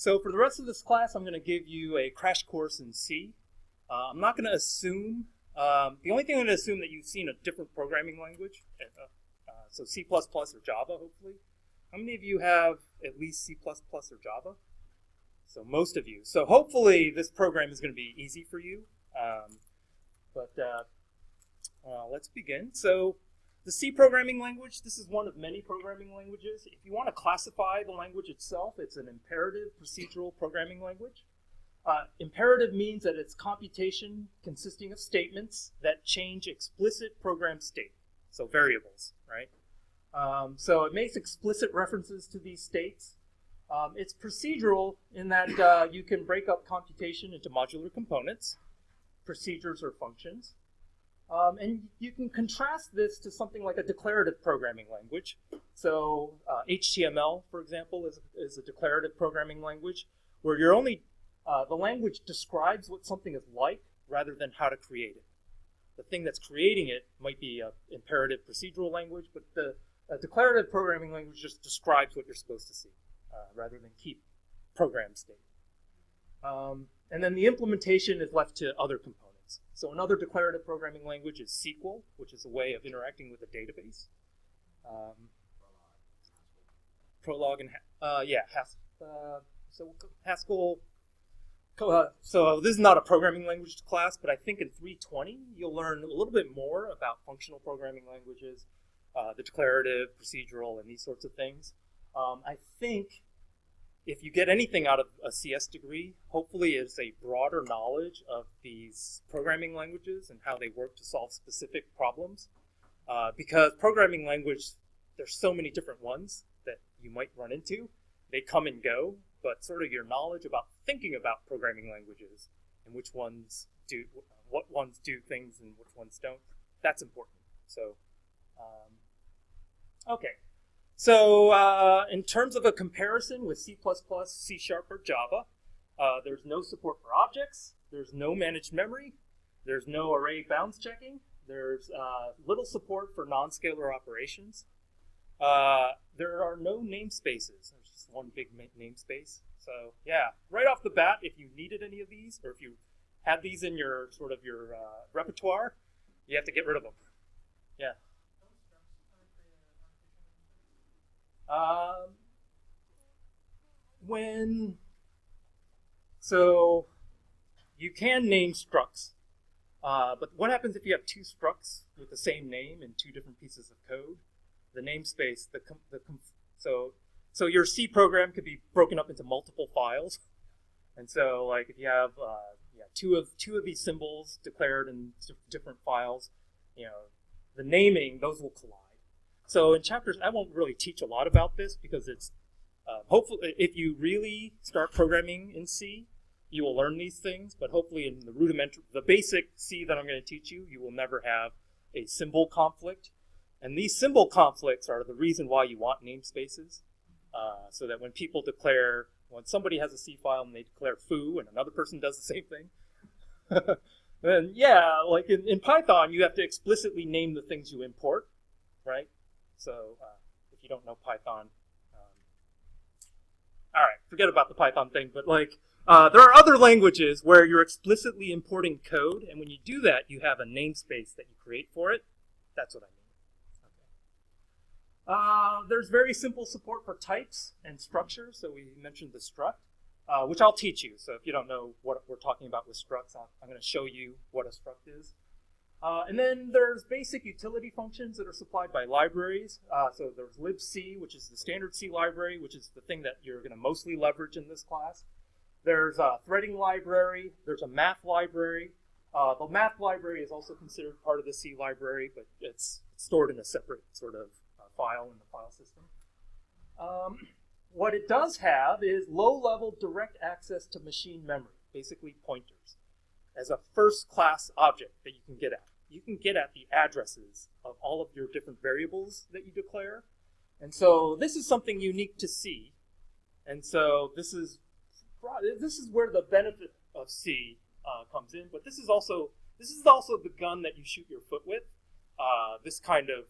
So for the rest of this class, I'm going to give you a crash course in C. I'm not going to assume, the only thing I'm going to assume that you've seen a different programming language, so C++ or Java, hopefully. How many of you have at least C++ or Java? So most of you. So hopefully this program is going to be easy for you. Let's begin. So the C programming language, this is one of many programming languages. If you want to classify the language itself, it's an imperative procedural programming language. Imperative means that it's computation consisting of statements that change explicit program state, so variables, right? So it makes explicit references to these states. It's procedural in that you can break up computation into modular components, procedures or functions. And you can contrast this to something like a declarative programming language. So HTML, for example, is a declarative programming language where you're only, the language describes what something is like rather than how to create it. The thing that's creating it might be an imperative procedural language, but the declarative programming language just describes what you're supposed to see rather than keep program state. And then the implementation is left to other components. So another declarative programming language is SQL, which is a way of interacting with a database. Prolog and Haskell. So this is not a programming language class, but I think in 320 you'll learn a little bit more about functional programming languages, the declarative, procedural, and these sorts of things. I think if you get anything out of a CS degree, hopefully it's a broader knowledge of these programming languages and how they work to solve specific problems. Because programming language, there's so many different ones that you might run into. They come and go, but sort of your knowledge about thinking about programming languages and which ones do, what ones do things and which ones don't, that's important. So, okay. So in terms of a comparison with C++, C#, or Java, there's no support for objects, there's no managed memory, there's no array bounds checking, there's little support for non-scalar operations. There are no namespaces. There's just one big namespace. So yeah, right off the bat, if you needed any of these, or if you had these in your sort of your repertoire, you have to get rid of them. Yeah. So you can name structs, but what happens if you have two structs with the same name in two different pieces of code? The namespace, so your C program could be broken up into multiple files, and so like if you have two of these symbols declared in different files, the naming, those will collide. So in chapters, I won't really teach a lot about this because it's hopefully if you really start programming in C, you will learn these things. But hopefully in the basic C that I'm going to teach you, you will never have a symbol conflict. And these symbol conflicts are the reason why you want namespaces, so that when somebody has a C file and they declare foo, and another person does the same thing, then yeah, like in Python, you have to explicitly name the things you import, right? So if you don't know Python, all right, forget about the Python thing. But like, there are other languages where you're explicitly importing code, and when you do that, you have a namespace that you create for it. That's what I mean. Okay. There's very simple support for types and structures. So we mentioned the struct, which I'll teach you. So if you don't know what we're talking about with structs, I'm going to show you what a struct is. And then there's basic utility functions that are supplied by libraries. So there's libc, which is the standard C library, which is the thing that you're going to mostly leverage in this class. There's a threading library. There's a math library. The math library is also considered part of the C library, but it's stored in a separate sort of file in the file system. What it does have is low-level direct access to machine memory, basically pointers, as a first-class object that you can get at. You can get at the addresses of all of your different variables that you declare. And so this is something unique to C. And so this is where the benefit of C comes in. But this is also the gun that you shoot your foot with. This kind of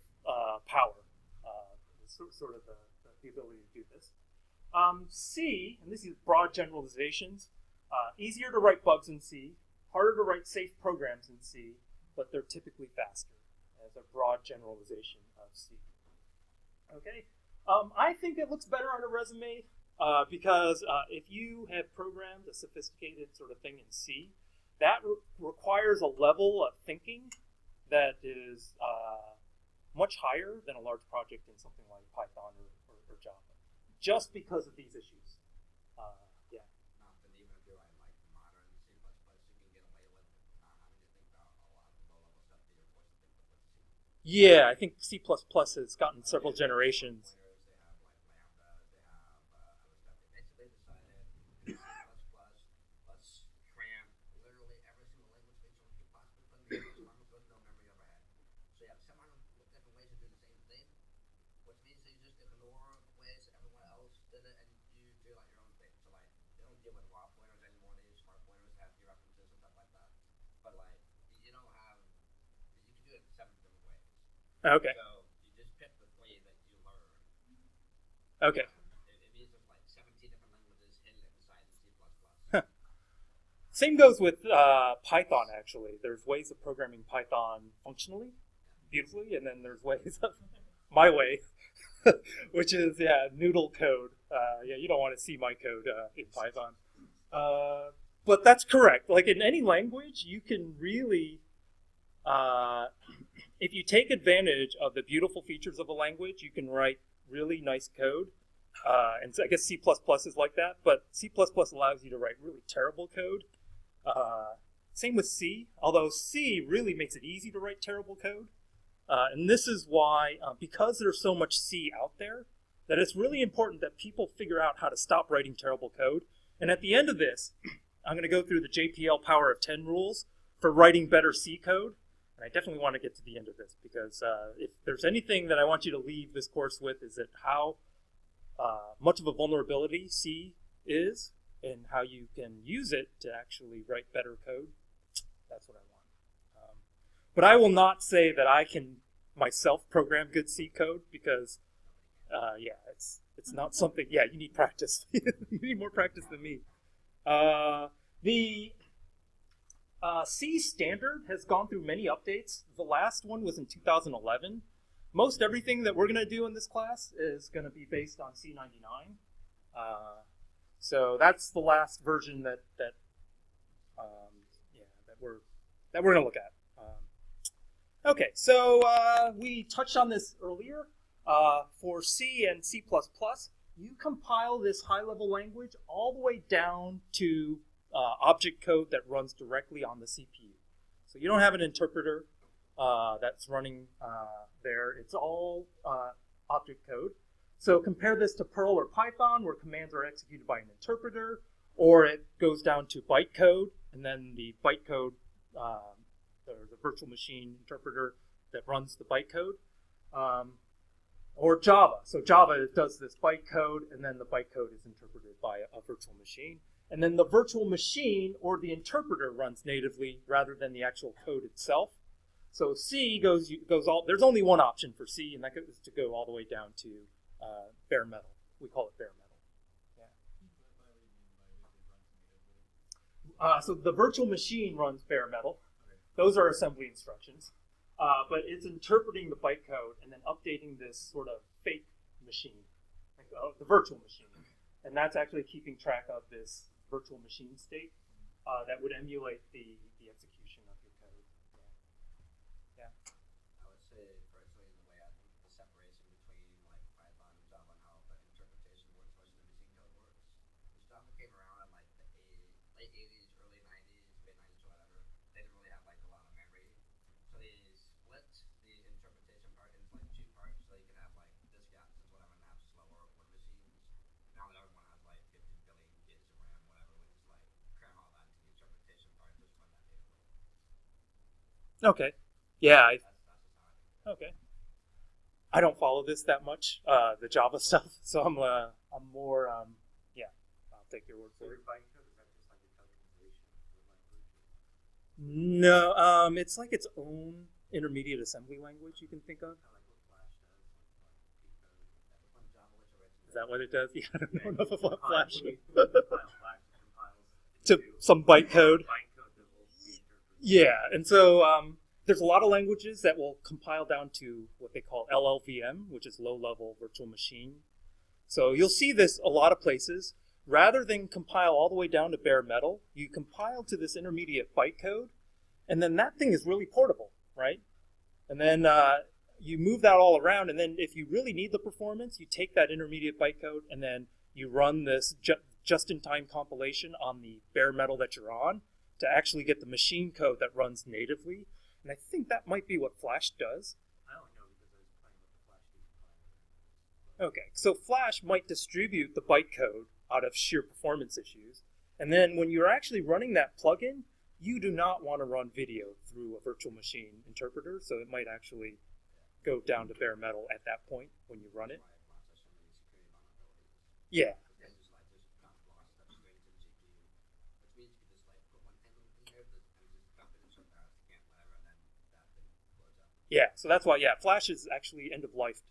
power, sort of the ability to do this. C, and this is broad generalizations, easier to write bugs in C, harder to write safe programs in C, but they're typically faster, as a broad generalization of C. Okay, I think it looks better on a resume because if you have programmed a sophisticated sort of thing in C, that requires a level of thinking that is much higher than a large project in something like Python or Java, just because of these issues. Yeah. Not that even if you're in like modern C++, you can get away with not having to think about a lot of the low-level stuff that you're forced to think about with C. Yeah, I think C++ has gotten several generations. They have like Lambda, they have other stuff. They basically decided C++, let's cram literally every single language feature we could possibly put in the as long as there's no memory overhead. So you have 700 different ways to do the same thing, which means that you just ignore ways everyone else did it and you do like your own thing. So like they don't deal with raw pointers anymore, they use smart pointers, have dereferences and stuff like that. But like you don't have, you can do it 7 different ways. Okay. So you just pick the way that you learn. Okay. It means there's like 17 different languages hidden inside the C++. Same goes with Python, actually. There's ways of programming Python functionally, beautifully, and then there's ways of my way, which is, noodle code. You don't want to see my code in Python. But that's correct. Like in any language, you can really, if you take advantage of the beautiful features of a language, you can write really nice code. And so I guess C++ is like that, but C++ allows you to write really terrible code. Same with C, although C really makes it easy to write terrible code. And this is why, because there's so much C out there, that it's really important that people figure out how to stop writing terrible code. And at the end of this, I'm going to go through the JPL Power of 10 rules for writing better C code. And I definitely want to get to the end of this because if there's anything that I want you to leave this course with is that how much of a vulnerability C is and how you can use it to actually write better code. That's what I want. But I will not say that I can myself program good C code because, it's not something. Yeah, you need practice. You need more practice than me. The C standard has gone through many updates. The last one was in 2011. Most everything that we're going to do in this class is going to be based on C99. So that's the last version that we're going to look at. Okay, so we touched on this earlier. For C and C++, you compile this high-level language all the way down to object code that runs directly on the CPU. So you don't have an interpreter that's running there. It's all object code. So compare this to Perl or Python, where commands are executed by an interpreter, or it goes down to bytecode, and then the bytecode, the virtual machine interpreter that runs the bytecode, or Java. So Java does this bytecode, and then the bytecode is interpreted by a virtual machine. And then the virtual machine or the interpreter runs natively rather than the actual code itself. So C goes all. There's only one option for C, and that is to go all the way down to bare metal. We call it bare metal. Yeah. So the virtual machine runs bare metal. Those are assembly instructions, but it's interpreting the bytecode and then updating this sort of fake machine, like the virtual machine, and that's actually keeping track of this virtual machine state that would emulate the execution of your code. Yeah. I would say personally in the way I think the separation between like Python and Java and how the interpretation works versus the machine code works. Because Java came around in like the late 80s, early 90s, mid 90s, whatever. They didn't really have like a lot of memory. So they split the interpretation part into like 2 parts so you can have like disk access, whatever, and have slower word machines. Now that everyone has like 50 billion gigs of RAM, whatever, we just like cram all that into the interpretation part and just run that natively. Okay. Yeah. Okay. I don't follow this that much, the Java stuff, so I'm more, I'll take your word for it. No, it's like its own intermediate assembly language you can think of. Is that what it does? Yeah, I don't know enough about Flash. When you compile Flash, it compiles To some byte code. byte code that will be interpreted. Yeah, and so there's a lot of languages that will compile down to what they call LLVM, which is low-level virtual machine. So you'll see this a lot of places. Rather than compile all the way down to bare metal, you compile to this intermediate byte code, and then that thing is really portable, right? And then you move that all around, and then if you really need the performance, you take that intermediate byte code, and then you run this just-in-time compilation on the bare metal that you're on to actually get the machine code that runs natively. And I think that might be what Flash does. I only know because I was playing with the Flash compiler. Okay, so Flash might distribute the byte code out of sheer performance issues. And then when you're actually running that plugin, you do not want to run video through a virtual machine interpreter, so it might actually go down to bare metal at that point when you run it. Yeah. Yeah, so that's why, Flash is actually end of life.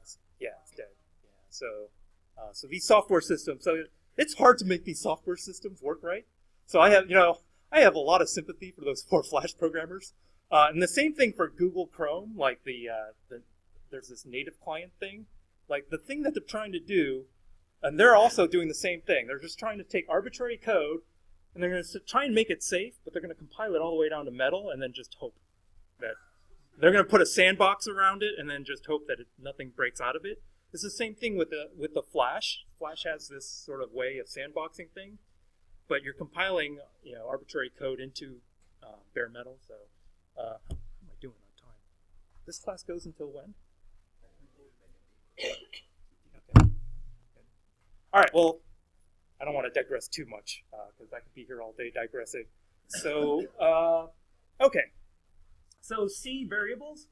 It's dead. Yeah, so these software systems, so it's hard to make these software systems work right. So I have a lot of sympathy for those poor Flash programmers. And the same thing for Google Chrome, like there's this native client thing. Like the thing that they're trying to do, and they're also doing the same thing. They're just trying to take arbitrary code, and they're going to try and make it safe, but they're going to compile it all the way down to metal, and then just hope that they're going to put a sandbox around it, and then just hope that nothing breaks out of it. It's the same thing with the Flash. Flash has this sort of way of sandboxing thing, but you're compiling arbitrary code into bare metal. So how am I doing on time? This class goes until when? Okay. All right. Well, I don't want to digress too much because I could be here all day digressing. So okay. So C variables.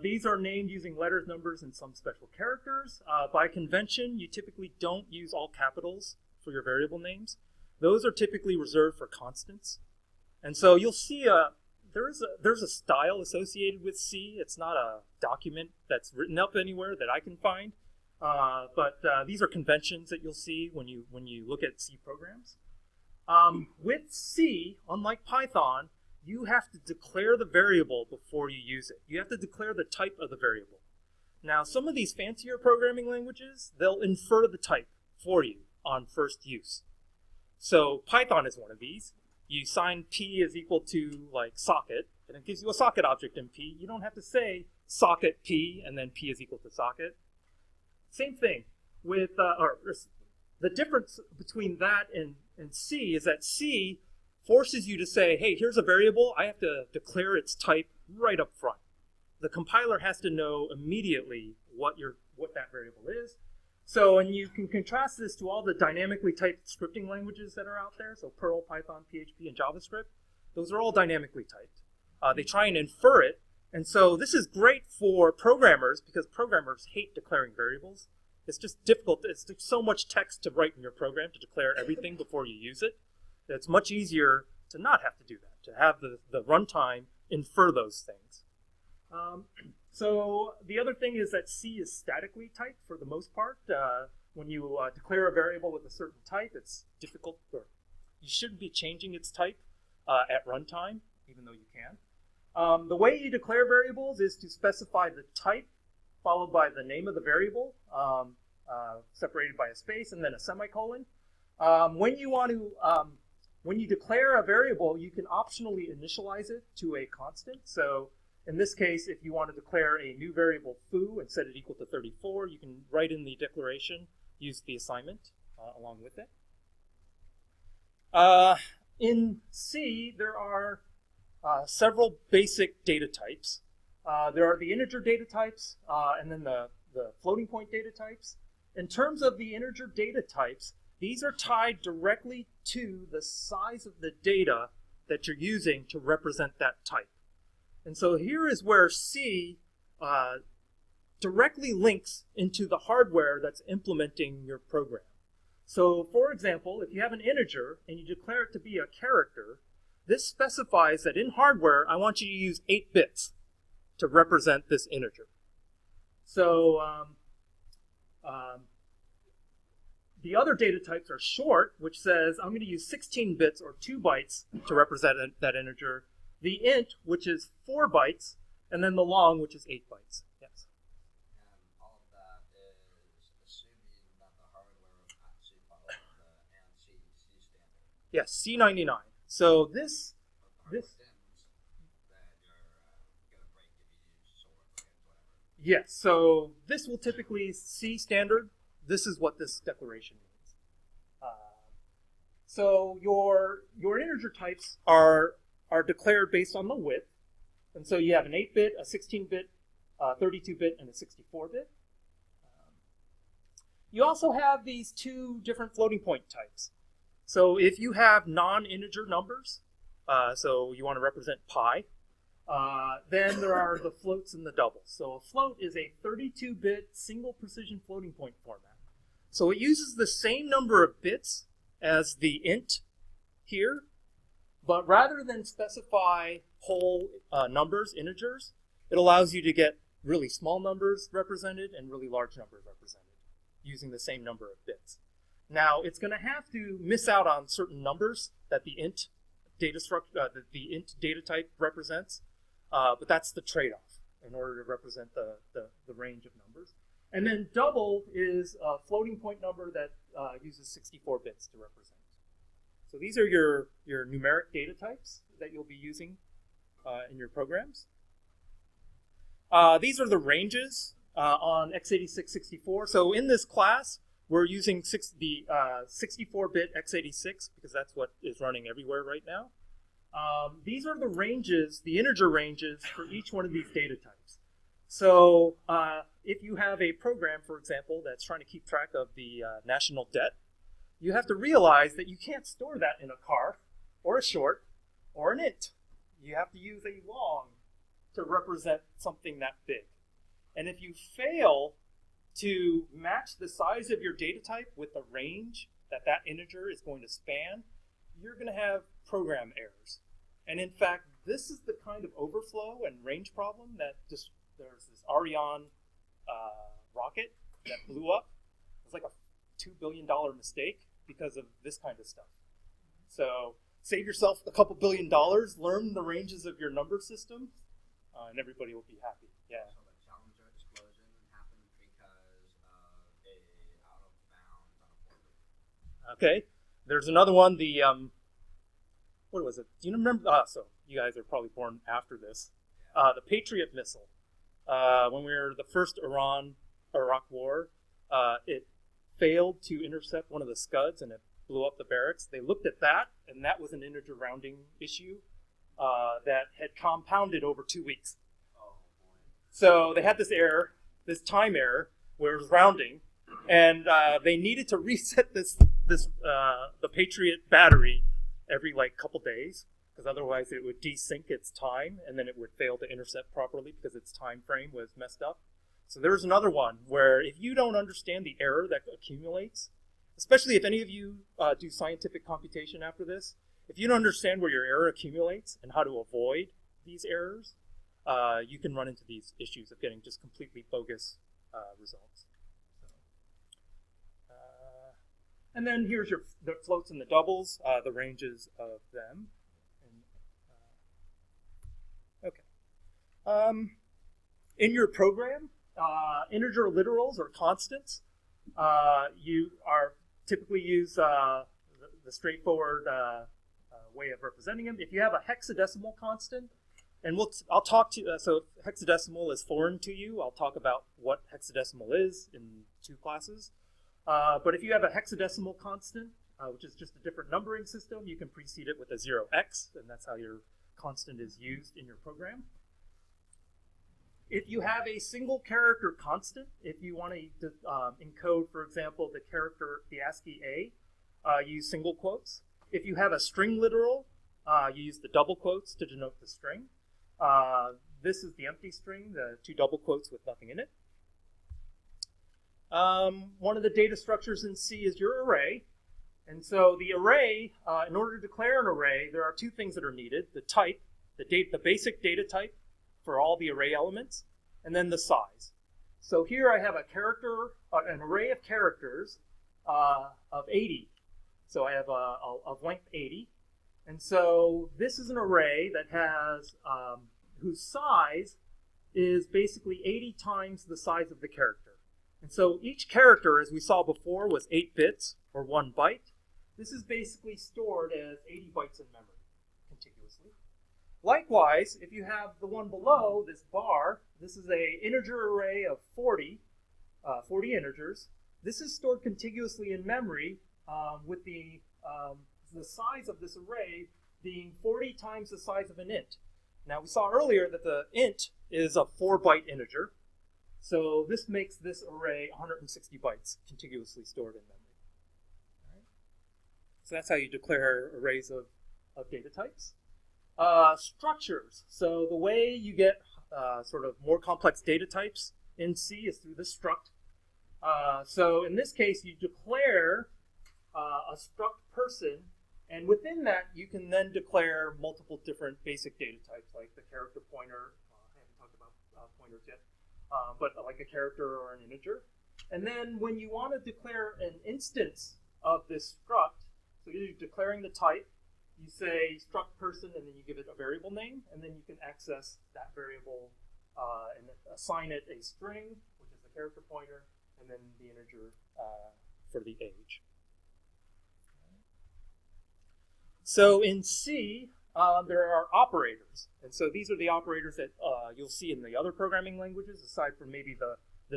These are named using letters, numbers, and some special characters. By convention, you typically don't use all capitals for your variable names. Those are typically reserved for constants. And so you'll see there's a style associated with C. It's not a document that's written up anywhere that I can find. But these are conventions that you'll see when you look at C programs. With C, unlike Python, you have to declare the variable before you use it. You have to declare the type of the variable. Now, some of these fancier programming languages, they'll infer the type for you on first use. So Python is one of these. You sign P is equal to like socket, and it gives you a socket object in P. You don't have to say socket P and then P is equal to socket. Same thing with, the difference between that and C is that C forces you to say, hey, here's a variable. I have to declare its type right up front. The compiler has to know immediately what that variable is. So, and you can contrast this to all the dynamically typed scripting languages that are out there. So Perl, Python, PHP, and JavaScript. Those are all dynamically typed. They try and infer it. And so this is great for programmers because programmers hate declaring variables. It's just difficult. It's so much text to write in your program to declare everything before you use it. It's much easier to not have to do that, to have the runtime infer those things. So the other thing is that C is statically typed for the most part. When you declare a variable with a certain type, it's difficult, or you shouldn't be changing its type at runtime, even though you can. The way you declare variables is to specify the type followed by the name of the variable, separated by a space, and then a semicolon. When you declare a variable, you can optionally initialize it to a constant. So in this case, if you want to declare a new variable foo and set it equal to 34, you can write in the declaration, use the assignment along with it. In C, there are several basic data types. There are the integer data types and then the floating point data types. In terms of the integer data types, these are tied directly to the size of the data that you're using to represent that type. And so here is where C directly links into the hardware that's implementing your program. So for example, if you have an integer and you declare it to be a character, this specifies that in hardware, I want you to use 8 bits to represent this integer. So The other data types are short, which says I'm going to use 16 bits or 2 bytes to represent that integer. The int, which is 4 bytes, and then the long, which is 8 bytes. Yes. And all of that is assuming that the hardware actually follows the ANSI standard. Yes, C99. So this yes, so this will typically C standard. This is what this declaration means. So your integer types are declared based on the width. And so you have an 8-bit, a 16-bit, a 32-bit, and a 64-bit. You also have these 2 different floating point types. So if you have non-integer numbers, so you want to represent pi, then there are the floats and the doubles. So a float is a 32-bit single precision floating point format. So it uses the same number of bits as the int here, but rather than specify whole numbers, integers, it allows you to get really small numbers represented and really large numbers represented using the same number of bits. Now, it's going to have to miss out on certain numbers that the int data type represents, but that's the trade-off in order to represent the range of numbers. And then double is a floating point number that uses 64 bits to represent. So these are your numeric data types that you'll be using in your programs. These are the ranges on x86-64. So in this class, we're using the 64-bit x86 because that's what is running everywhere right now. These are the ranges, the integer ranges for each one of these data types. So if you have a program, for example, that's trying to keep track of the national debt, you have to realize that you can't store that in a char or a short or an int. You have to use a long to represent something that big. And if you fail to match the size of your data type with the range that integer is going to span, you're going to have program errors. And in fact, this is the kind of overflow and range problem that there's this Ariane rocket that blew up. It was like a $2 billion mistake because of this kind of stuff. So save yourself a couple $1 billion, learn the ranges of your number system, and everybody will be happy. Yeah. So the Challenger explosion happened because of a out of bounds on a border. Okay. There's another one, the, what was it? Do you remember? So you guys are probably born after this. The Patriot missile. When we were the first Iran-Iraq war, it failed to intercept one of the Scuds and it blew up the barracks. They looked at that, and that was an integer rounding issue that had compounded over 2 weeks. Oh, boy. So they had this error, this time error, where it was rounding, and they needed to reset the Patriot battery every couple days, because otherwise it would desync its time, and then it would fail to intercept properly because its time frame was messed up. So there's another one where if you don't understand the error that accumulates, especially if any of you do scientific computation after this, if you don't understand where your error accumulates and how to avoid these errors, you can run into these issues of getting just completely bogus results. And then here's the floats and the doubles, the ranges of them. Okay. In your program, integer literals or constants, you are typically use the straightforward way of representing them. If you have a hexadecimal constant, and I'll talk to so if hexadecimal is foreign to you, I'll talk about what hexadecimal is in 2 classes. But if you have a hexadecimal constant, which is just a different numbering system, you can precede it with a 0x, and that's how your constant is used in your program. If you have a single character constant, if you want to encode, for example, the ASCII A, use single quotes. If you have a string literal, you use the double quotes to denote the string. This is the empty string, the 2 double quotes with nothing in it. One of the data structures in C is your array. And so the array, in order to declare an array, there are 2 things that are needed. The type, the basic data type for all the array elements, and then the size. So here I have a character an array of characters of 80. So I have of length 80. And so this is an array that has, whose size is basically 80 times the size of the character. And so each character, as we saw before, was 8 bits, or 1 byte. This is basically stored as 80 bytes in memory, contiguously. Likewise, if you have the one below, this bar, this is an integer array of 40 integers. This is stored contiguously in memory with the size of this array being 40 times the size of an int. Now, we saw earlier that the int is a 4-byte integer. So this makes this array 160 bytes contiguously stored in memory. All right. So that's how you declare arrays of data types. Structures. So the way you get sort of more complex data types in C is through this struct. So in this case, you declare a struct person, and within that, you can then declare multiple different basic data types, like the character pointer. I haven't talked about pointers yet, but like a character or an integer. And then when you want to declare an instance of this struct, so you're declaring the type, you say struct person, and then you give it a variable name, and then you can access that variable and assign it a string, which is the character pointer, and then the integer for the age. So in C, there are operators. And so these are the operators that you'll see in the other programming languages, aside from maybe the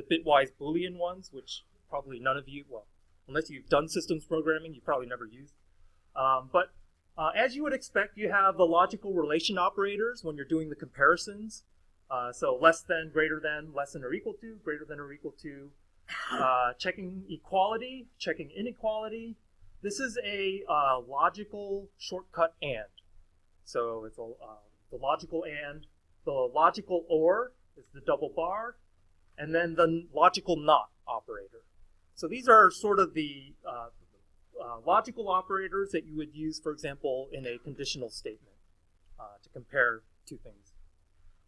bitwise Boolean ones, which probably none of you, well, unless you've done systems programming, you probably never used. But as you would expect, you have the logical relation operators when you're doing the comparisons. So less than, greater than, less than or equal to, greater than or equal to, checking equality, checking inequality. This is a logical shortcut AND. So it's the logical AND. The logical OR is the double bar, and then the logical NOT operator. So these are sort of the logical operators that you would use, for example, in a conditional statement to compare two things.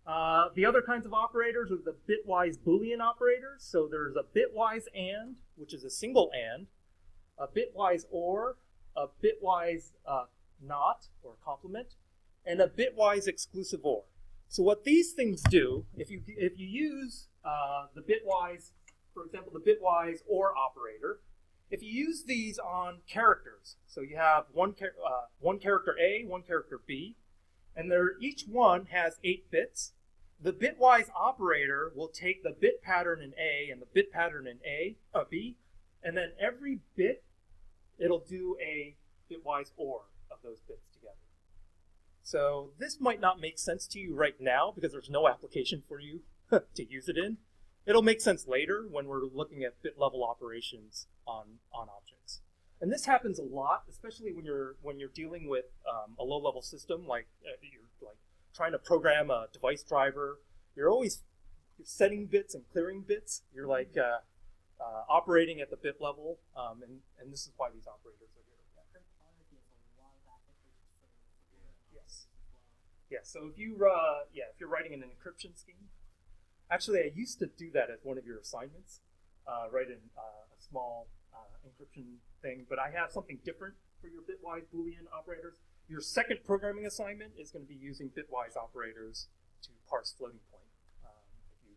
The other kinds of operators are the bitwise Boolean operators. So there's a bitwise AND, which is a single AND, a bitwise OR, a bitwise NOT, or complement, and a bitwise exclusive OR. So what these things do, if you use the bitwise, for example, the bitwise OR operator, if you use these on characters, so you have one character A, one character B, and each one has 8 bits, the bitwise operator will take the bit pattern in A and the bit pattern in B, and then every bit, it'll do a bitwise OR of those bits together. So this might not make sense to you right now because there's no application for you to use it in. It'll make sense later when we're looking at bit level operations on objects. And this happens a lot, especially when you're dealing with a low level system, like you're like trying to program a device driver. You're setting bits and clearing bits. You're like operating at the bit level, and this is why these operators are here. Yes. Yeah. So if you're writing an encryption scheme, actually I used to do that as one of your assignments, write a small encryption thing. But I have something different for your bitwise Boolean operators. Your second programming assignment is going to be using bitwise operators to parse floating point.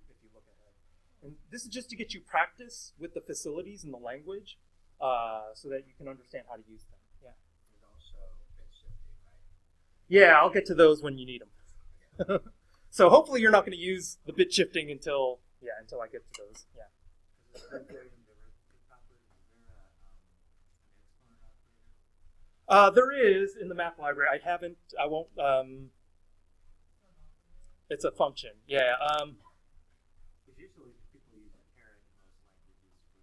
If you look ahead, and this is just to get you practice with the facilities and the language, so that you can understand how to use them. Yeah. There's also bit shifting, right? Yeah, I'll get to those when you need them. So hopefully you're not going to use the bit shifting until I get to those. Yeah. There is in the math library. I won't. It's a function. Yeah. Usually people use a parent in most languages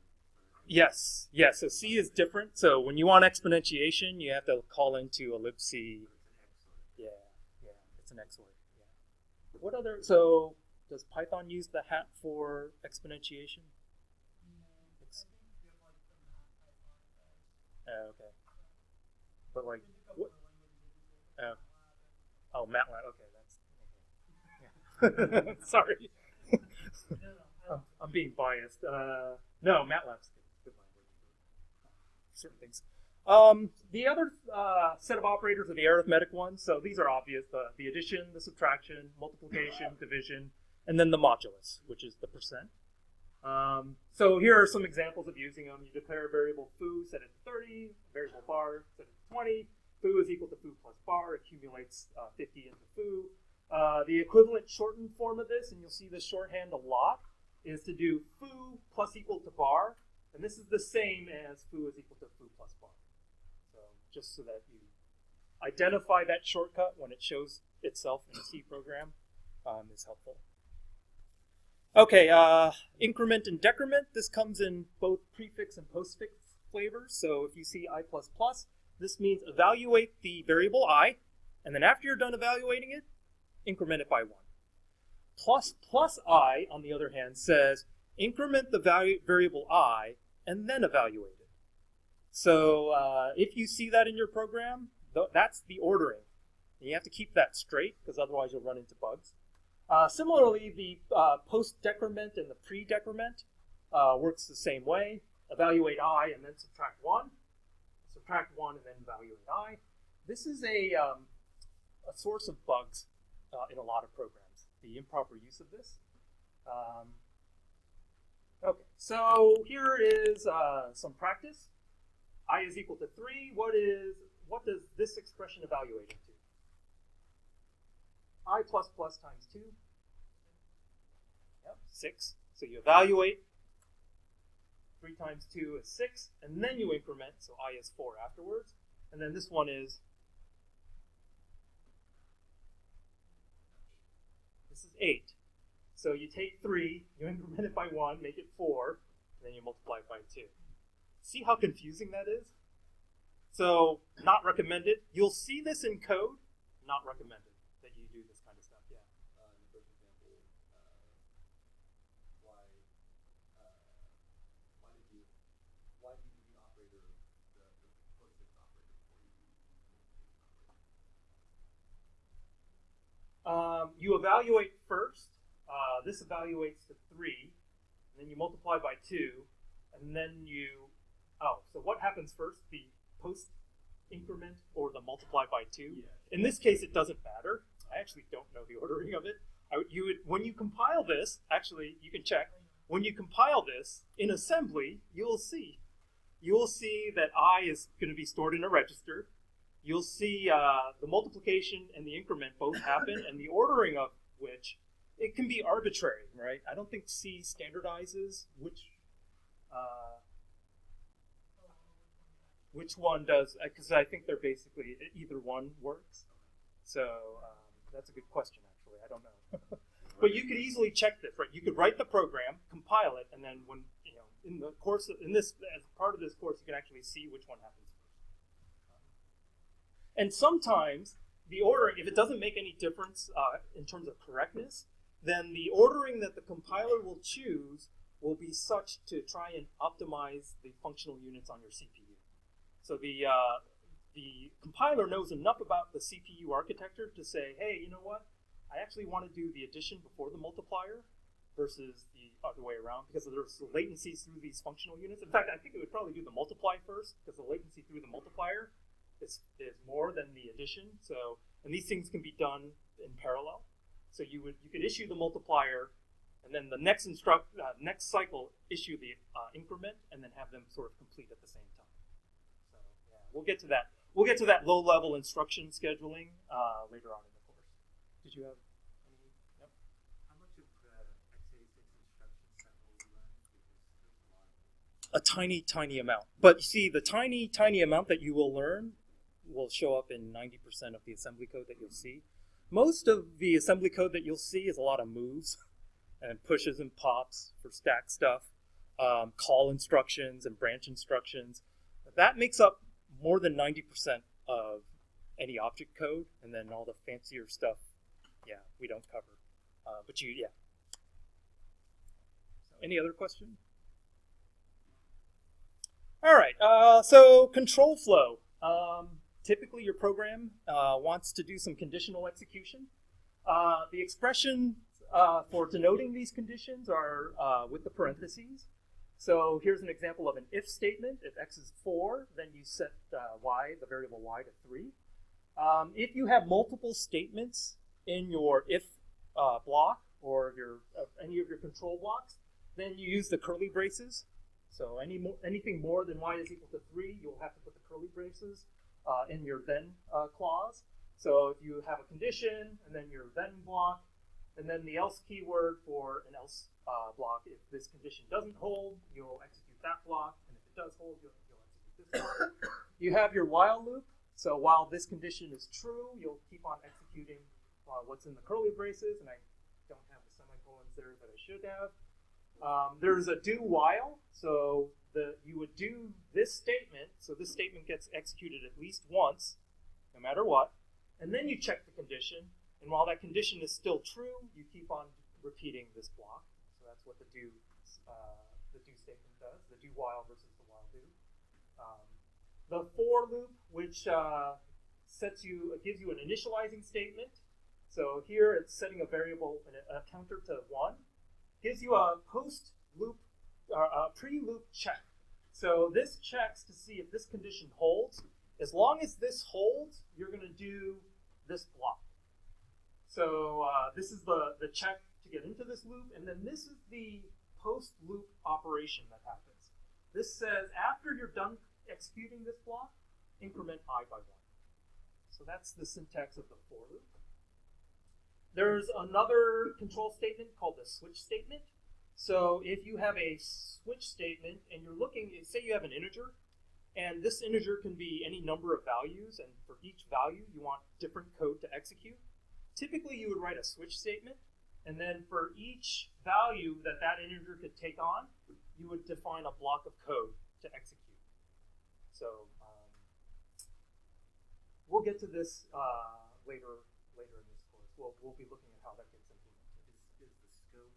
for Yes. So C is different. So when you want exponentiation, you have to call into a libc. Yeah. It's an XOR. Yeah. What other? So does Python use the hat for exponentiation? Okay. But like, what? Oh, MATLAB. Okay, that's. Yeah. Sorry, I'm being biased. No, MATLAB's good language for certain things. The other set of operators are the arithmetic ones. So these are obvious: the addition, the subtraction, multiplication, division, and then the modulus, which is the percent. So here are some examples of using them. You declare a variable foo set it to 30, variable bar set it to 20. Foo is equal to foo plus bar, accumulates 50 into foo. The equivalent shortened form of this, and you'll see this shorthand a lot, is to do foo plus equal to bar, and this is the same as foo is equal to foo plus bar. So just so that you identify that shortcut when it shows itself in a C program is helpful. Okay, increment and decrement. This comes in both prefix and postfix flavors. So if you see I++, this means evaluate the variable I, and then after you're done evaluating it, increment it by 1. Plus I, on the other hand, says increment the variable I and then evaluate it. So if you see that in your program, that's the ordering. You have to keep that straight because otherwise you'll run into bugs. Similarly, the post-decrement and the pre-decrement works the same way. Evaluate I and then subtract 1. Subtract 1 and then evaluate I. This is a source of bugs in a lot of programs, the improper use of this. Okay, so here is some practice. I is equal to 3. What does this expression evaluate into? I++ times 2. Yep, 6. So you evaluate. 3 times 2 is 6. And then you increment, so I is 4 afterwards. And then this one is, this is 8. So you take 3, you increment it by 1, make it 4, and then you multiply it by 2. See how confusing that is? So, not recommended. You'll see this in code, not recommended that you do this kind of stuff. Yeah. In the first example, why did you do the operator, the postfix operator before you do the operator? You evaluate first. This evaluates to 3, and then you multiply by 2, and then you, so what happens first, the post increment or the multiply by 2? Yeah. In this case, it doesn't matter. I actually don't know the ordering of it. When you compile this, actually, you can check. When you compile this in assembly, you'll see that I is going to be stored in a register. You'll see the multiplication and the increment both happen, and the ordering of which, it can be arbitrary, right? I don't think C standardizes which one does, because I think they're basically, either one works. So that's a good question, actually. I don't know. But you could easily check this, right? You could write the program, compile it, and then when, in the course, as part of this course, you can actually see which one happens first. And sometimes the ordering, if it doesn't make any difference in terms of correctness, then the ordering that the compiler will choose will be such to try and optimize the functional units on your CPU. So the compiler knows enough about the CPU architecture to say, hey, you know what? I actually want to do the addition before the multiplier versus the other way around because there's latencies through these functional units. In fact, I think it would probably do the multiply first because the latency through the multiplier is more than the addition. So, and these things can be done in parallel. So you could issue the multiplier, and then the next cycle issue the increment, and then have them sort of complete at the same time. So yeah, we'll get to that. We'll get to that low-level instruction scheduling later on in the course. Did you have any? Yep. How much of the x86 instruction set will we learn? Because there's a lot of it. A tiny amount. But you see, the tiny amount that you will learn will show up in 90% of the assembly code that you'll see. Most of the assembly code that you'll see is a lot of moves and pushes and pops for stack stuff, call instructions and branch instructions. That makes up more than 90% of any object code, and then all the fancier stuff, yeah, we don't cover. But yeah. So any other question? All right, so control flow. Typically, your program wants to do some conditional execution. The expression for denoting these conditions are with the parentheses. So here's an example of an if statement. If x is 4, then you set y, the variable y, to 3. If you have multiple statements in your if block or any of your control blocks, then you use the curly braces. So anything more than y is equal to 3, you'll have to put the curly braces in your then clause. So if you have a condition and then your then block, and then the else keyword for an else block, if this condition doesn't hold, you'll execute that block, and if it does hold, you'll execute this block. You have your while loop. So while this condition is true, you'll keep on executing what's in the curly braces, and I don't have the semicolons there that I should have. There's a do while, so you would do this statement, so this statement gets executed at least once, no matter what, and then you check the condition, and while that condition is still true, you keep on repeating this block. So that's what the do statement does, the do while versus the while do. The for loop, which gives you an initializing statement. So here it's setting a variable, a counter to 1. Gives you a post loop, a pre-loop check. So this checks to see if this condition holds. As long as this holds, you're going to do this block. So this is the check to get into this loop, and then this is the post-loop operation that happens. This says after you're done executing this block, increment I by 1. So that's the syntax of the for loop. There's another control statement called the switch statement. So if you have a switch statement and you're looking, say you have an integer, and this integer can be any number of values, and for each value you want different code to execute. Typically you would write a switch statement, and then for each value that integer could take on, you would define a block of code to execute. So we'll get to this later in this course. We'll be looking at how that gets implemented. Is the scope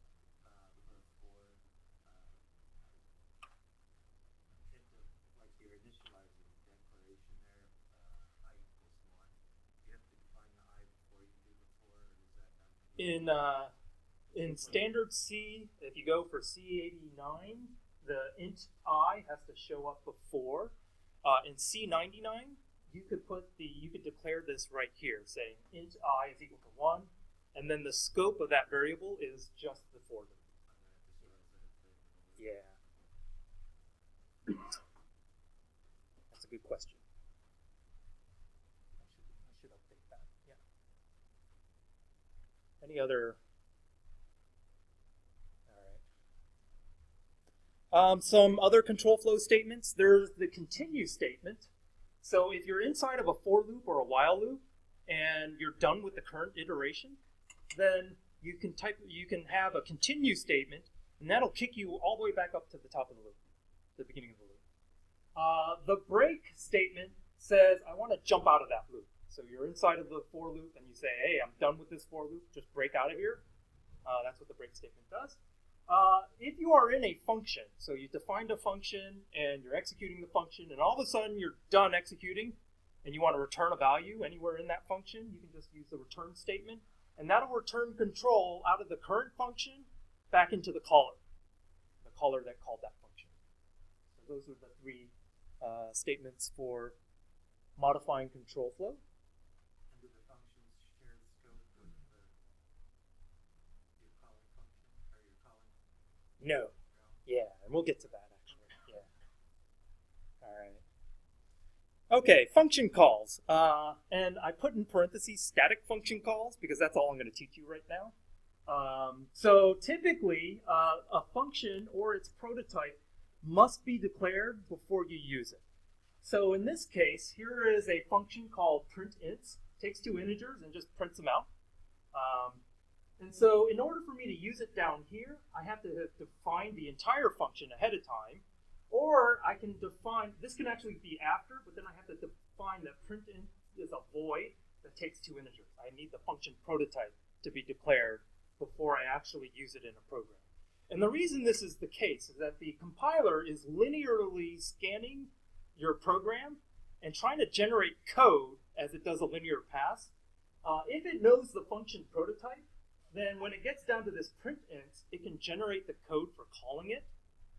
like your initializing declaration there, I equals 1, you have to define the I before you do the for, or is that done? In standard C, if you go for C89, the int I has to show up before. In C99, you could declare this right here, saying int I is equal to 1, and then the scope of that variable is just the for loop. Yeah. That's a good question. I should update that. Yeah. Any other? All right. Some other control flow statements. There's the continue statement. So if you're inside of a for loop or a while loop, and you're done with the current iteration, then you can have a continue statement, and that'll kick you all the way back up to the top of the loop, the beginning of the loop. The break statement says, I want to jump out of that loop. So you're inside of the for loop, and you say, hey, I'm done with this for loop, just break out of here. That's what the break statement does. If you are in a function, so you defined a function, and you're executing the function, and all of a sudden you're done executing, and you want to return a value anywhere in that function, you can just use the return statement, and that'll return control out of the current function back into the caller that called that function. So those are the three statements for modifying control flow. And do the functions share the scope with your calling function, or your calling? No. Yeah, and we'll get to that actually. Yeah. All right. Okay, function calls. And I put in parentheses static function calls because that's all I'm going to teach you right now. So typically, a function or its prototype must be declared before you use it. So in this case, here is a function called printInts. Takes two integers and just prints them out. And so in order for me to use it down here, I have to define the entire function ahead of time. Or I can define, this can actually be after, but then I have to define that printInt is a void that takes two integers. I need the function prototype to be declared before I actually use it in a program. And the reason this is the case is that the compiler is linearly scanning your program and trying to generate code as it does a linear pass. If it knows the function prototype, then when it gets down to this printInt, it can generate the code for calling it.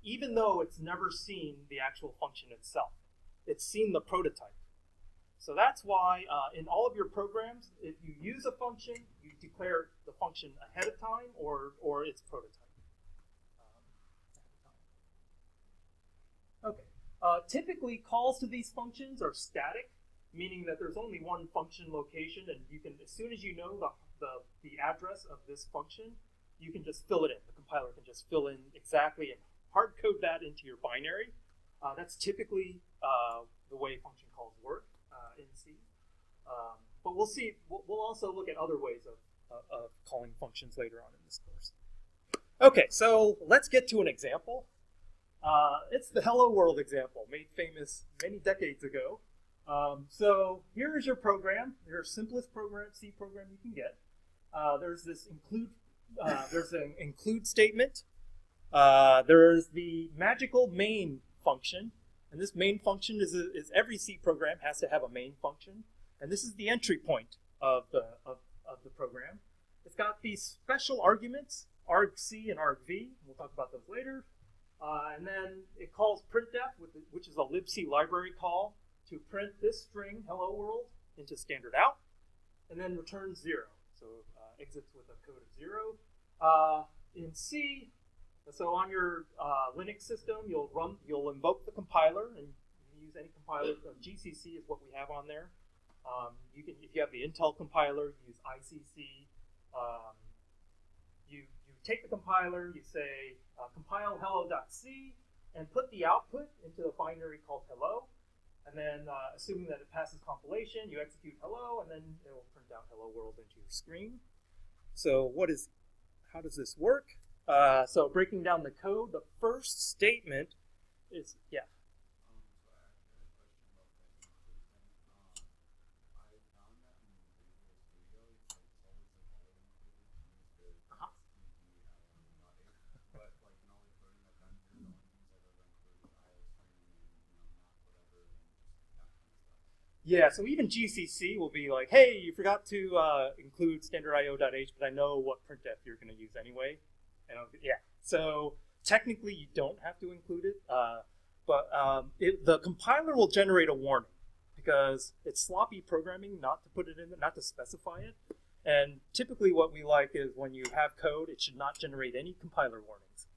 even though it's never seen the actual function itself. It's seen the prototype. So that's why in all of your programs, if you use a function, you declare the function ahead of time or its prototype. Okay. Typically, calls to these functions are static, meaning that there's only one function location, and you can, as soon as you know the address of this function, you can just fill it in. The compiler can just fill in exactly and hard code that into your binary. That's typically the way function calls work in C. But we'll see. We'll also look at other ways of calling functions later on in this course. Okay, so let's get to an example. It's the Hello World example, made famous many decades ago. So here is your program, your simplest program, C program you can get. There's this include. There's an include statement. There's the magical main function, and this main function is every C program has to have a main function, and this is the entry point of the program. It's got these special arguments, argc and argv. We'll talk about those later. And then it calls printf, which is a libc library call, to print this string, hello world, into standard out, and then returns 0. So exits with a code of 0. In C, so on your Linux system, you'll invoke the compiler, and you can use any compiler. GCC is what we have on there. You can, if you have the Intel compiler, use ICC. You take the compiler, you say compile hello.c, and put the output into a binary called hello. And then, assuming that it passes compilation, you execute hello, and then it will print out hello world into your screen. So how does this work? So breaking down the code, the first statement is, yeah. Yeah, so even GCC will be like, hey, you forgot to include standard io.h, but I know what printf you're going to use anyway. And yeah, so technically you don't have to include it, but the compiler will generate a warning because it's sloppy programming not to put it in, not to specify it. And typically what we like is when you have code, it should not generate any compiler warnings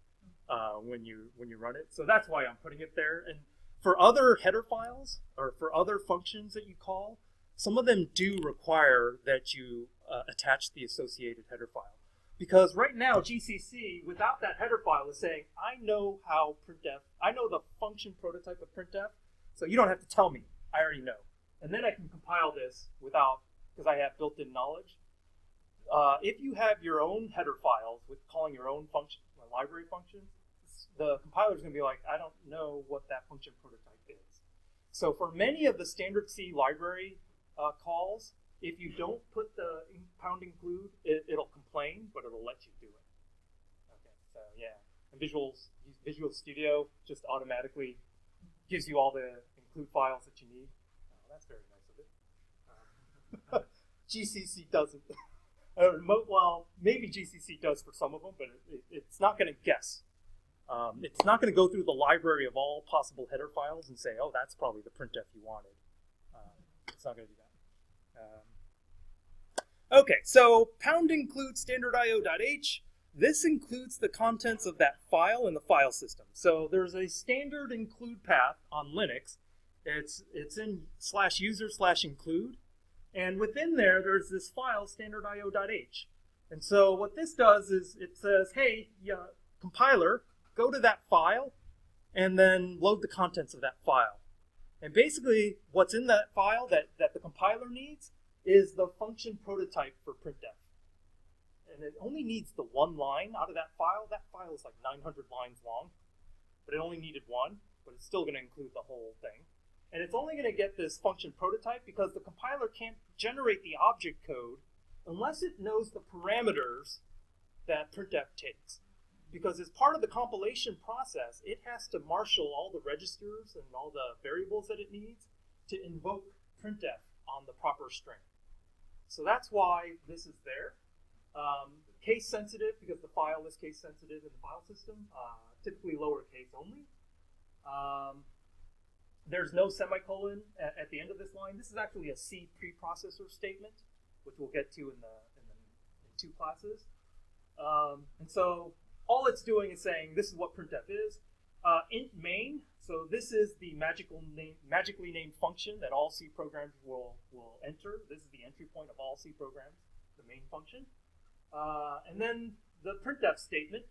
when you run it. So that's why I'm putting it there. And for other header files or for other functions that you call, some of them do require that you attach the associated header file. Because right now, GCC, without that header file, is saying, I know how printf, I know the function prototype of printf, so you don't have to tell me, I already know. And then I can compile this without, because I have built-in knowledge. If you have your own header files with calling your own function, library functions, the compiler is going to be like, I don't know what that function prototype is. So for many of the standard C library calls, if you don't put the pound include, it'll complain, but it'll let you do it. Okay, so yeah. And Visual Studio just automatically gives you all the include files that you need. Oh, that's very nice of it. GCC doesn't. Well, maybe GCC does for some of them, but it's not going to guess. It's not going to go through the library of all possible header files and say, oh, that's probably the printf you wanted. It's not going to do that. Okay, so pound include standard io.h. This includes the contents of that file in the file system. So there's a standard include path on Linux. It's in /user/include. And within there's this file standard io.h. And so what this does is it says, hey, compiler, go to that file and then load the contents of that file. And basically what's in that file that the compiler needs is the function prototype for printf. And it only needs the one line out of that file. That file is like 900 lines long, but it only needed one, but it's still going to include the whole thing. And it's only going to get this function prototype because the compiler can't generate the object code unless it knows the parameters that printf takes. Because as part of the compilation process, it has to marshal all the registers and all the variables that it needs to invoke printf on the proper string. So that's why this is there. Case sensitive, because the file is case sensitive in the file system. typically lowercase only. There's no semicolon at the end of this line. This is actually a C preprocessor statement, which we'll get to in two classes. And so all it's doing is saying this is what printf is. Int main, so this is the magically named function that all C programs will enter. This is the entry point of all C programs, the main function. And then the printf statement,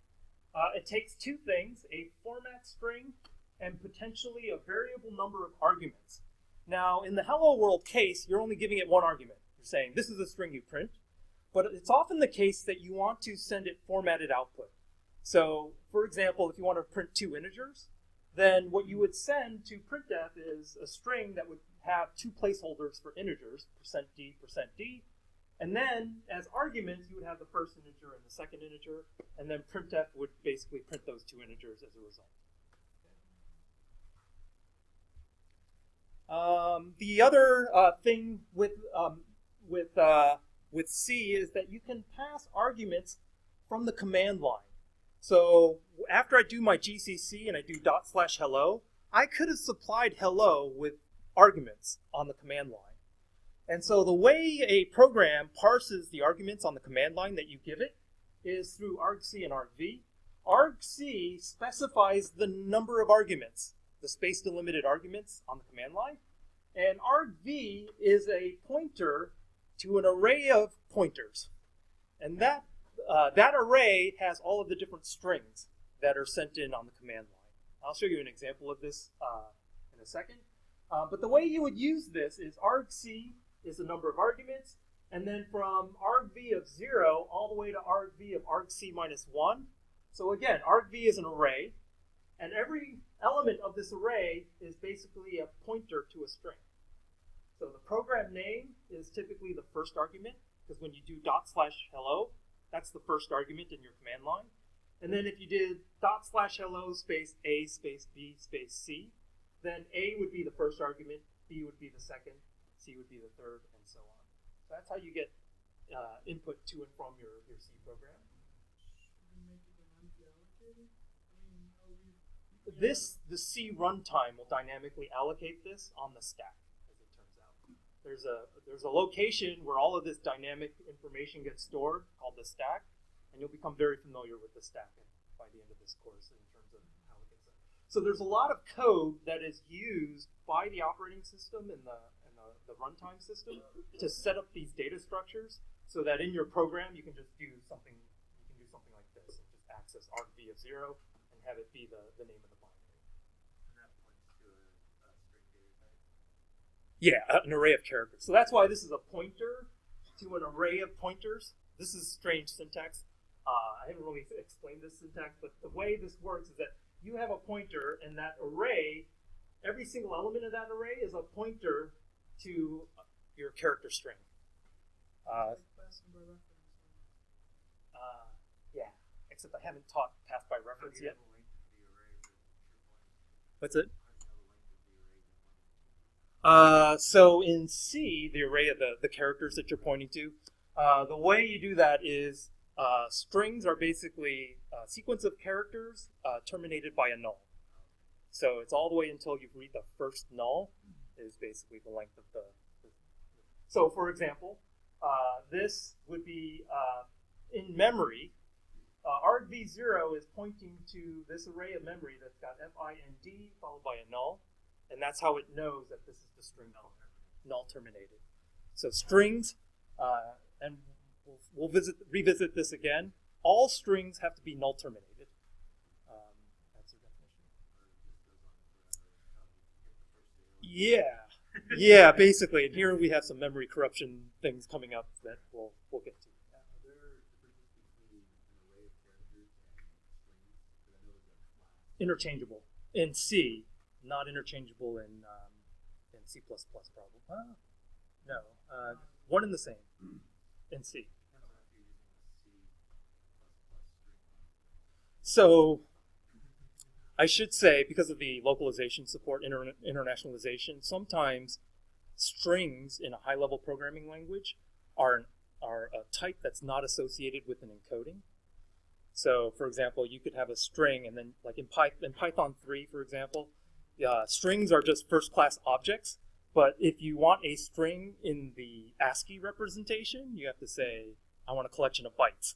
it takes two things, a format string and potentially a variable number of arguments. Now, in the hello world case, you're only giving it one argument. You're saying this is a string you print, but it's often the case that you want to send it formatted output. So, for example, if you want to print two integers, then what you would send to printf is a string that would have two placeholders for integers, %d, and then as arguments, you would have the first integer and the second integer, and then printf would basically print those two integers as a result. The other thing with C is that you can pass arguments from the command line. So after I do my GCC and I do /hello, I could have supplied hello with arguments on the command line. And so the way a program parses the arguments on the command line that you give it is through argc and argv. Argc specifies the number of arguments, the space delimited arguments on the command line. And argv is a pointer to an array of pointers. And that array has all of the different strings that are sent in on the command line. I'll show you an example of this in a second. But the way you would use this is argc is the number of arguments, and then from argv of 0 all the way to argv of argc minus 1. So again, argv is an array, and every element of this array is basically a pointer to a string. So the program name is typically the first argument, because when you do /hello, that's the first argument in your command line. And then if you did /hello space A space B space C, then A would be the first argument, B would be the second, C would be the third, and so on. So that's how you get input to and from your C program. The C runtime will dynamically allocate this on the stack, as it turns out. There's a location where all of this dynamic information gets stored called the stack, and you'll become very familiar with the stack by the end of this course in terms of how it gets done. So there's a lot of code that is used by the operating system and the runtime system to set up these data structures so that in your program you can just do something. You can do something like this and just access argv of 0 and have it be the name of the binary. And that points to a string data type. Yeah, an array of characters. So that's why this is a pointer to an array of pointers. This is strange syntax. I haven't really explained this syntax, but the way this works is that you have a pointer, and that array, every single element of that array is a pointer to your character string. Yeah, except I haven't taught pass by reference yet. What's it? So in C, the array of the characters that you're pointing to, the way you do that is strings are basically a sequence of characters terminated by a null. So it's all the way until you read the first null is basically the length of the. So for example, this would be in memory. argv0 is pointing to this array of memory that's got find followed by a null, and that's how it knows that this is the string null terminated. So strings, and we'll revisit this again. All strings have to be null terminated. That's the definition. Yeah, basically. And here we have some memory corruption things coming up that we'll get to. Are there differences between an array of characters and strings? Interchangeable in C, not interchangeable in C++ probably. No, one and the same in C. So I should say, because of the localization support, internationalization, sometimes strings in a high-level programming language are a type that's not associated with an encoding. So, for example, you could have a string, and then like in Python 3, for example, strings are just first-class objects. But if you want a string in the ASCII representation, you have to say, I want a collection of bytes.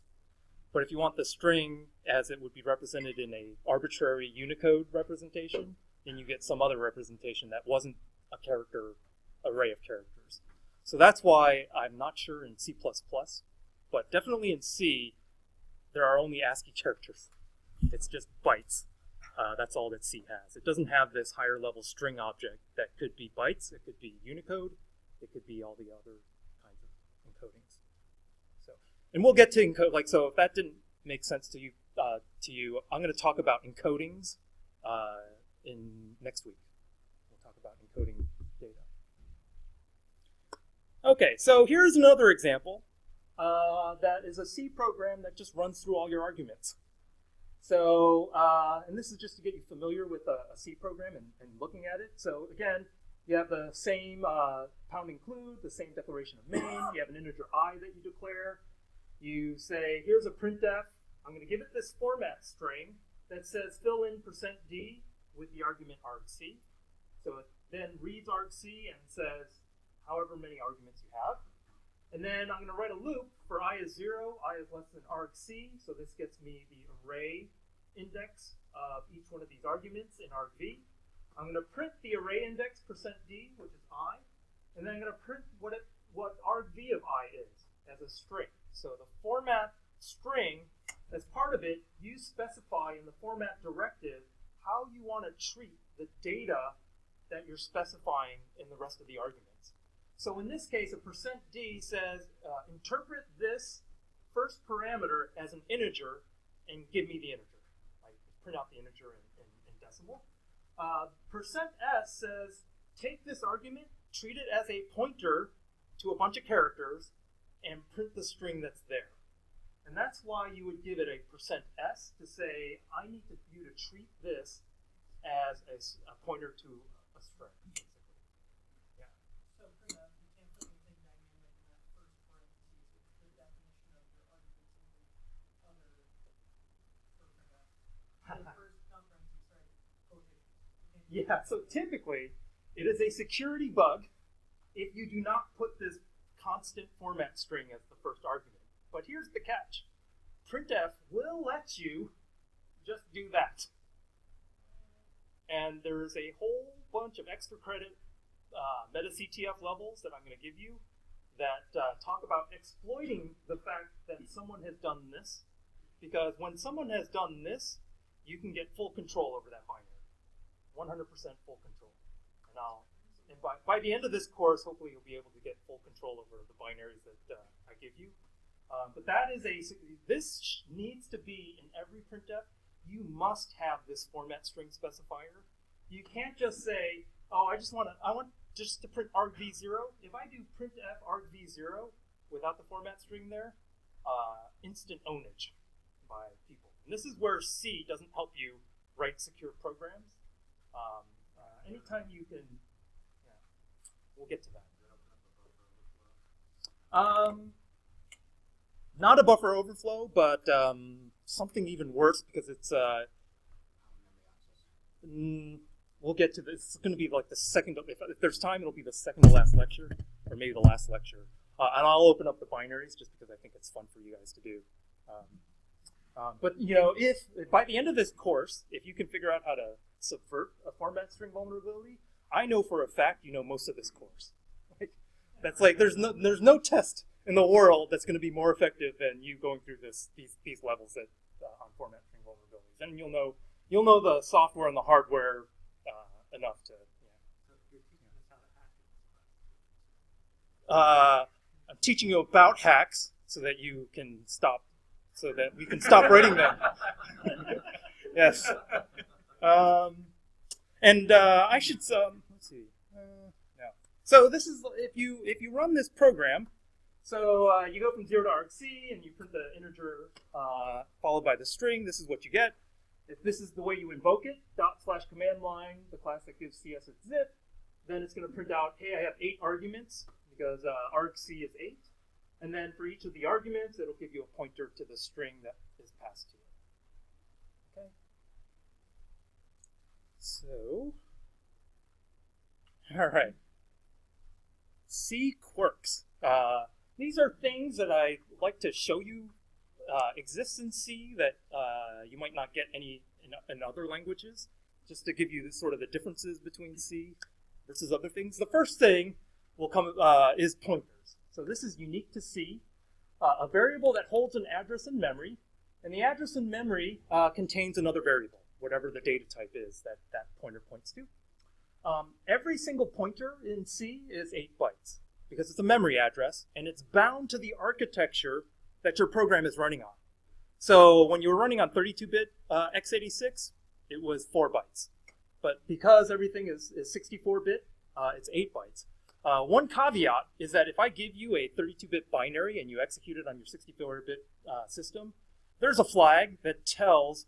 But if you want the string as it would be represented in a arbitrary Unicode representation, then you get some other representation that wasn't a character array of characters. So that's why I'm not sure in C++, but definitely in C, there are only ASCII characters. It's just bytes. That's all that C has. It doesn't have this higher level string object that could be bytes, it could be Unicode, it could be all the other kinds of encodings. So, and we'll get to encode. Like, so if that didn't make sense to you, I'm going to talk about encodings in next week. We'll talk about encoding data. Okay, so here's another example that is a C program that just runs through all your arguments. So, and this is just to get you familiar with a C program and looking at it. So again, you have the same pound include, the same declaration of main. You have an integer I that you declare. You say, here's a printf. I'm going to give it this format string that says fill in %d with the argument argc. So it then reads argc and says however many arguments you have. And then I'm going to write a loop for I is 0, I is less than argc. So this gets me the array index of each one of these arguments in argv. I'm going to print the array index %d, which is I. And then I'm going to print what argv of I is as a string. So the format string, as part of it, you specify in the format directive how you want to treat the data that you're specifying in the rest of the arguments. So in this case, a %d says, interpret this first parameter as an integer and give me the integer. I print out the integer in decimal. %s says, take this argument, treat it as a pointer to a bunch of characters, and print the string that's there. And that's why you would give it a %s to say, I need you to treat this as a pointer to a string, basically. Yeah. So for that, you can't put anything dynamic in that first parentheses. It's the definition of your arguments in the other for that. The first, not parentheses, sorry, quotations. Yeah, so typically, it is a security bug if you do not put this constant format string as the first argument. But here's the catch. Printf will let you just do that. And there's a whole bunch of extra credit meta CTF levels that I'm going to give you that talk about exploiting the fact that someone has done this. Because when someone has done this, you can get full control over that binary. 100% full control. And by the end of this course, hopefully you'll be able to get full control over the binaries that I give you. But that is this needs to be in every printf. You must have this format string specifier. You can't just say, oh, I want just to print argv0. If I do printf argv0 without the format string there, instant ownage by people. And this is where C doesn't help you write secure programs. Anytime you can, we'll get to that. Not a buffer overflow, but something even worse because it's. We'll get to this. It's going to be like the second. If there's time, it'll be the second to last lecture, or maybe the last lecture. And I'll open up the binaries just because I think it's fun for you guys to do. But if by the end of this course, if you can figure out how to subvert a format string vulnerability, I know for a fact you know most of this course. That's like there's no test in the world that's going to be more effective than you going through these levels on format string vulnerabilities, and you'll know the software and the hardware enough to. I'm teaching you about hacks so that you can stop, so that we can stop writing them. Yes. I should let's see. No. So this is if you run this program. So you go from 0 to argc and you print the integer followed by the string. This is what you get. If this is the way you invoke it, /command line, the class that gives CS its zip, then it's going to print out, hey, I have 8 arguments because argc is 8. And then for each of the arguments, it'll give you a pointer to the string that is passed to it. So, all right. C quirks. These are things that I like to show you exist in C that you might not get any in other languages, just to give you this sort of the differences between C versus other things. The first thing will come is pointers. So this is unique to C, a variable that holds an address in memory, and the address in memory contains another variable, whatever the data type is that that pointer points to. Every single pointer in C is 8 bytes because it's a memory address and it's bound to the architecture that your program is running on. So when you were running on 32-bit x86, it was 4 bytes. But because everything is 64-bit, it's 8 bytes. One caveat is that if I give you a 32-bit binary and you execute it on your 64-bit system, there's a flag that tells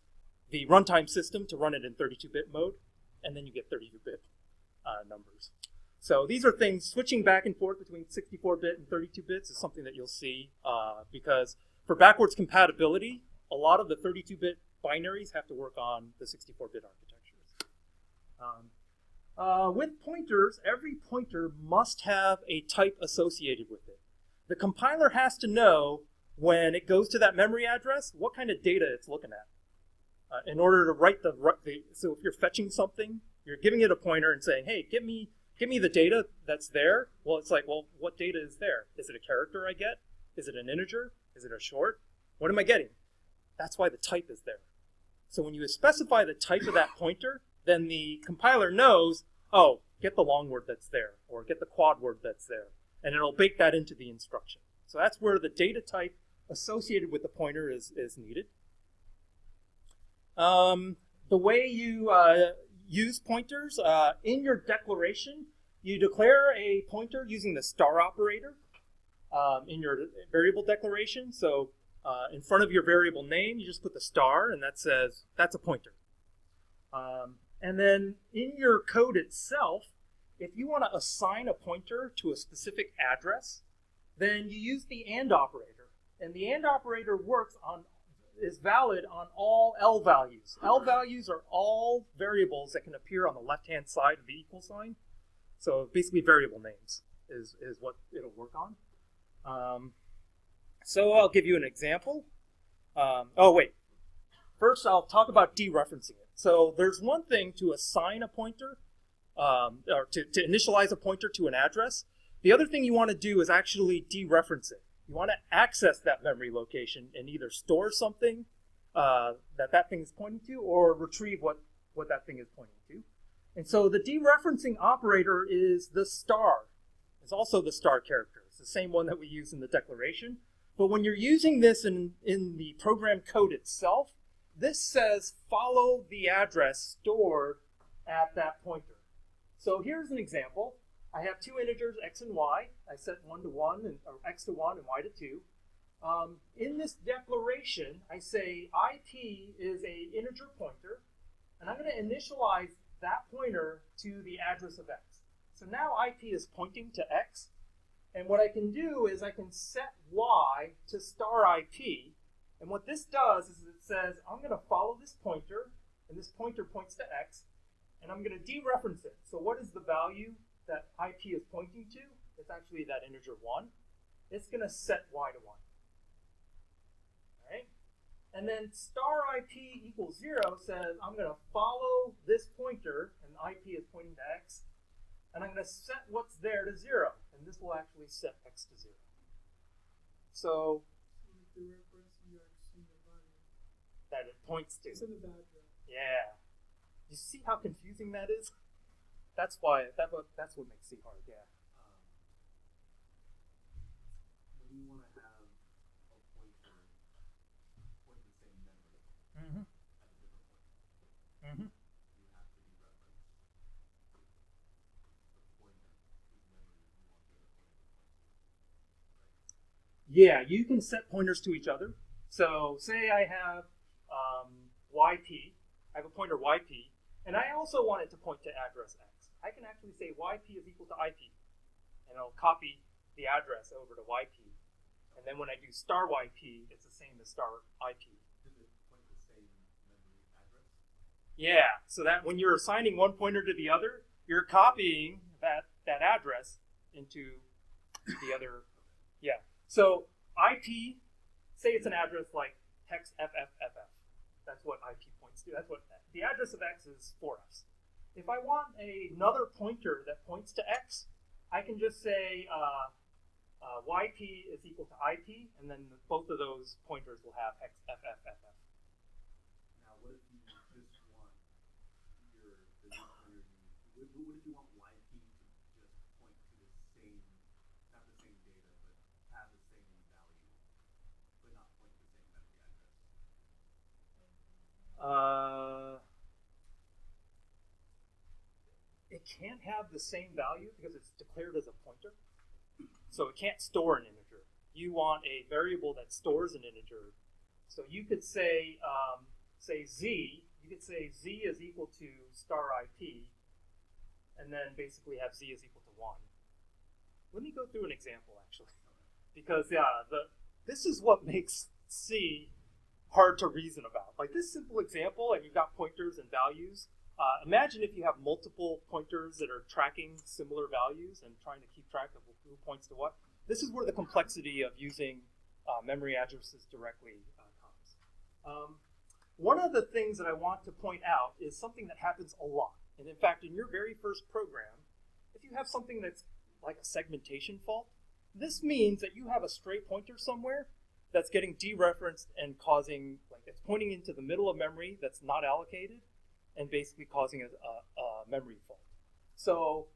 the runtime system to run it in 32-bit mode, and then you get 32-bit numbers. So these are things, switching back and forth between 64-bit and 32 bits is something that you'll see because for backwards compatibility, a lot of the 32-bit binaries have to work on the 64-bit architectures. With pointers, every pointer must have a type associated with it. The compiler has to know when it goes to that memory address what kind of data it's looking at. In order to write so if you're fetching something, you're giving it a pointer and saying, hey, give me the data that's there. Well, it's like, well, what data is there? Is it a character I get? Is it an integer? Is it a short? What am I getting? That's why the type is there. So when you specify the type of that pointer, then the compiler knows, oh, get the long word that's there, or get the quad word that's there, and it'll bake that into the instruction. So that's where the data type associated with the pointer is needed. The way you use pointers, in your declaration, you declare a pointer using the star operator in your variable declaration. So in front of your variable name, you just put the star, and that says that's a pointer. And then in your code itself, if you want to assign a pointer to a specific address, then you use the AND operator. And the AND operator is valid on all L values. L values are all variables that can appear on the left-hand side of the equal sign. So basically variable names is what it'll work on. So I'll give you an example. First, I'll talk about dereferencing it. So there's one thing to assign a pointer, or to initialize a pointer to an address. The other thing you want to do is actually dereference it. You want to access that memory location and either store something that thing is pointing to or retrieve what that thing is pointing to. And so the dereferencing operator is the star. It's also the star character. It's the same one that we use in the declaration. But when you're using this in the program code itself, this says follow the address stored at that pointer. So here's an example. I have two integers, x and y. I set 1 to 1, or x to 1 and y to 2. In this declaration, I say IP is an integer pointer, and I'm going to initialize that pointer to the address of x. So now IP is pointing to x, and what I can do is I can set y to star IP, and what this does is it says, I'm going to follow this pointer, and this pointer points to x, and I'm going to dereference it. So what is the value that IP is pointing to? It's actually that integer 1. It's going to set y to 1. All right? And then star IP equals 0 says I'm going to follow this pointer, and IP is pointing to x, and I'm going to set what's there to 0, and this will actually set x to 0. So that it points to. Yeah. You see how confusing that is? That's what makes C hard, yeah. When you want to have a pointer point the same memory Mm-hmm. at a different point, Mm-hmm. you have to dereference the pointer whose memory you want the other pointer to point to. Yeah, you can set pointers to each other. So say I have YP, I have a pointer YP, and I also want it to point to address X. I can actually say YP is equal to IP, and I'll copy the address over to YP. And then when I do star YP, it's the same as star IP. Does it point the same memory address? Yeah, so that when you're assigning one pointer to the other, you're copying that address into the other. Yeah. So IP, say it's an address like hex FFFF. That's what IP points to. That's what the address of X is 4Fs. If I want another pointer that points to X, I can just say YP is equal to IP, and then both of those pointers will have hex FFFF. Now, what if you just want what if you want YP to just point to the same, not the same data, but have the same value, but not point to the same memory address? It can't have the same value because it's declared as a pointer. So it can't store an integer. You want a variable that stores an integer. So you could say Z. You could say Z is equal to star IP, and then basically have Z is equal to 1. Let me go through an example, actually. Because, this is what makes C hard to reason about. Like this simple example, and you've got pointers and values. Imagine if you have multiple pointers that are tracking similar values and trying to keep track of who points to what. This is where the complexity of using memory addresses directly comes. One of the things that I want to point out is something that happens a lot. And in fact, in your very first program, if you have something that's like a segmentation fault, this means that you have a stray pointer somewhere that's getting dereferenced and causing, like it's pointing into the middle of memory that's not allocated and basically causing a memory fault. So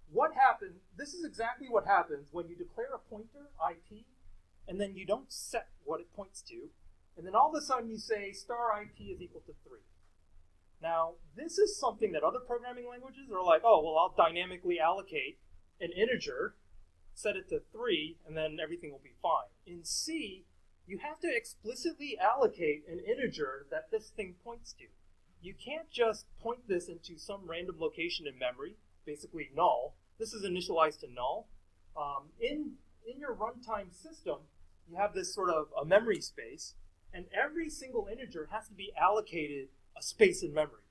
what happened, this is exactly what happens when you declare a pointer, IP, and then you don't set what it points to, and then all of a sudden you say star IP is equal to 3. Now, this is something that other programming languages are like, oh, well, I'll dynamically allocate an integer, set it to 3, and then everything will be fine. In C, you have to explicitly allocate an integer that this thing points to. You can't just point this into some random location in memory, basically null. This is initialized to null. In your runtime system, you have this sort of a memory space, and every single integer has to be allocated a space in memory.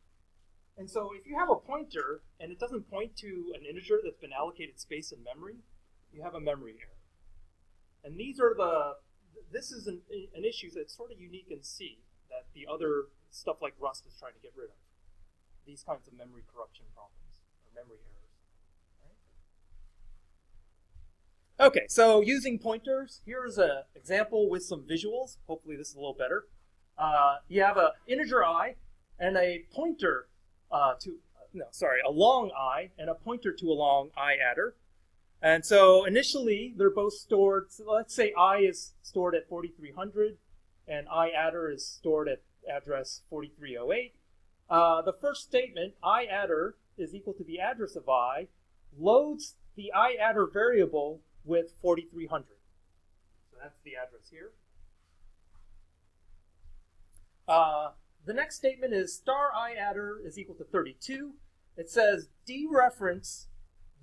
And so if you have a pointer and it doesn't point to an integer that's been allocated space in memory, you have a memory error. And this is an issue that's sort of unique in C that the other stuff like Rust is trying to get rid of. These kinds of memory corruption problems or memory errors. Right? Okay, so using pointers, here's an example with some visuals. Hopefully this is a little better. You have an integer I and a pointer a long I and a pointer to a long I adder. And so initially they're both stored, so let's say I is stored at 4300 and I adder is stored at address 4308. The first statement, I adder is equal to the address of I, loads the I adder variable with 4300. So that's the address here. The next statement is star I adder is equal to 32. It says dereference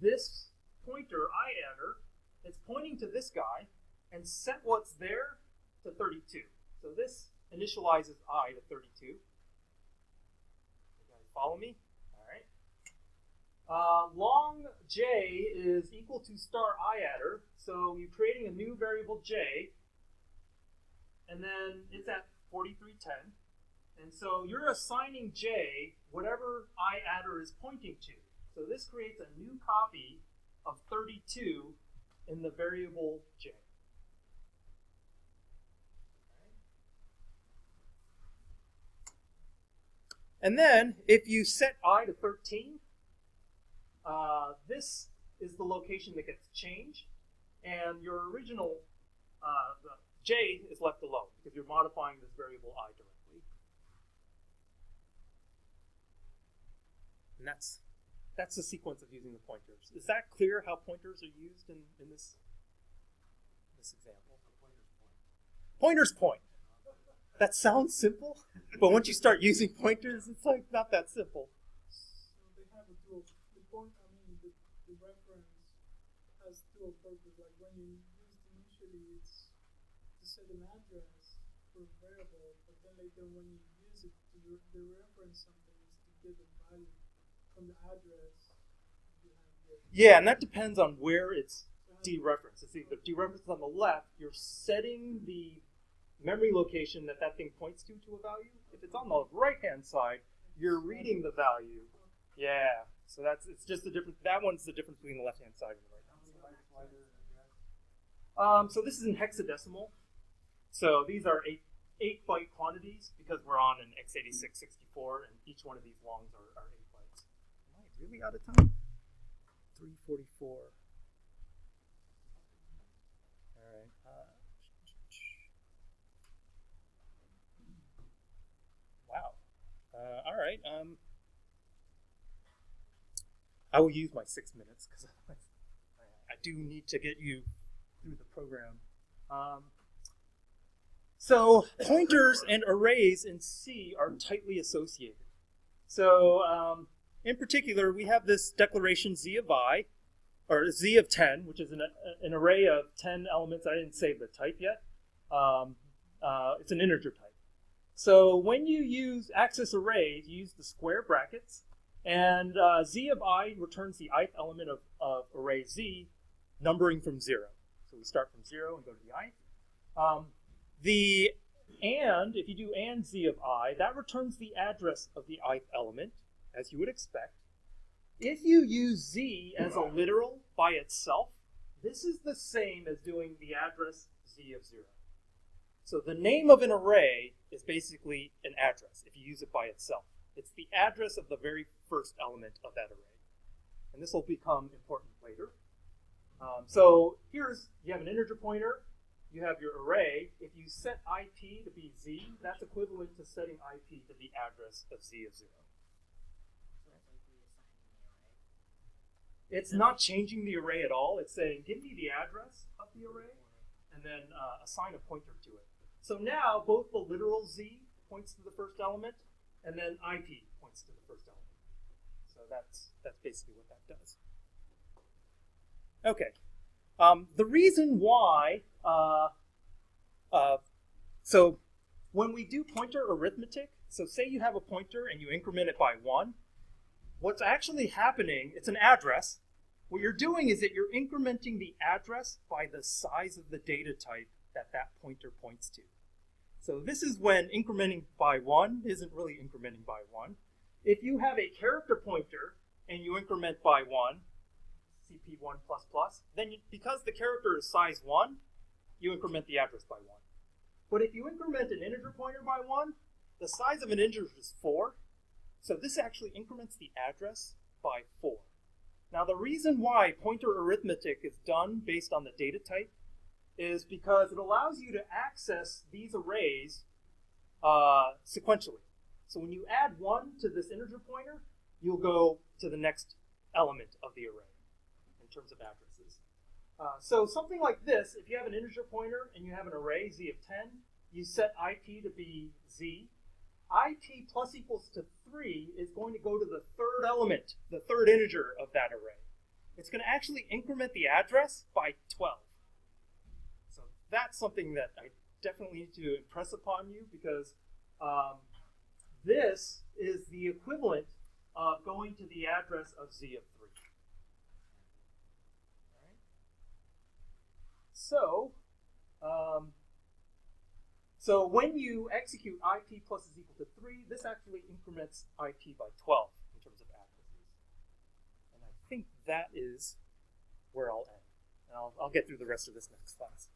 this pointer I adder. It's pointing to this guy and set what's there to 32. So this initializes I to 32. You guys follow me? All right. Long J is equal to star I adder. So you're creating a new variable J, and then it's at 4310. And so you're assigning J whatever I adder is pointing to. So this creates a new copy of 32 in the variable J. And then if you set I to 13, this is the location that gets changed, and your original the J is left alone because you're modifying this variable I directly. And that's the sequence of using the pointers. Is that clear how pointers are used in this example? Pointers point. That sounds simple, but once you start using pointers, it's like not that simple. So they have a dual. The reference has dual purpose. Like when you use it initially, it's to set an address for a variable, but then later when you use to reference something is to get the value from the address you have there. Yeah, and that depends on where it's dereferenced. It's either dereferenced on the left, you're setting the memory location that thing points to a value. If it's on the right-hand side, you're reading the value. Yeah, so it's just the difference. That one's the difference between the left-hand side and the right-hand side. So this is in hexadecimal. So these are 8-byte quantities because we're on an x86 64, and each one of these longs are 8 bytes. Am I really out of time? 344. All right. Wow. All right. I will use my 6 minutes because I do need to get you through the program. So pointers and arrays in C are tightly associated. So in particular, we have this declaration Z of I, or Z of 10, which is an array of 10 elements. I didn't save the type yet. It's an integer type. So when you use access arrays, you use the square brackets, and Z of I returns the ith element of array Z, numbering from 0. So we start from 0 and go to the ith. If you do and Z of I, that returns the address of the ith element, as you would expect. If you use Z as a literal by itself, this is the same as doing the address Z of 0. So the name of an array is basically an address if you use it by itself. It's the address of the very first element of that array. And this will become important later. So you have an integer pointer, you have your array. If you set IP to be Z, that's equivalent to setting IP to the address of Z of 0. It's not changing the array at all. It's saying, give me the address of the array, and then assign a pointer to it. So now both the literal Z points to the first element, and then IP points to the first element. So that's basically what that does. Okay. The reason why, so when we do pointer arithmetic, so say you have a pointer and you increment it by 1, what's actually happening, it's an address. What you're doing is that you're incrementing the address by the size of the data type that pointer points to. So this is when incrementing by 1 isn't really incrementing by 1. If you have a character pointer and you increment by 1, CP1++, then because the character is size 1, you increment the address by 1. But if you increment an integer pointer by 1, the size of an integer is 4. So this actually increments the address by 4. Now the reason why pointer arithmetic is done based on the data type is because it allows you to access these arrays sequentially. So when you add 1 to this integer pointer, you'll go to the next element of the array in terms of addresses. So something like this, if you have an integer pointer and you have an array Z of 10, you set IP to be Z. IP plus equals to 3 is going to go to the third element, the third integer of that array. It's going to actually increment the address by 12. So that's something that I definitely need to impress upon you, because this is the equivalent of going to the address of Z of 3. All right. So when you execute IP plus is equal to 3, this actually increments IP by 12 in terms of addresses. And I think that is where I'll end. And I'll get through the rest of this next class.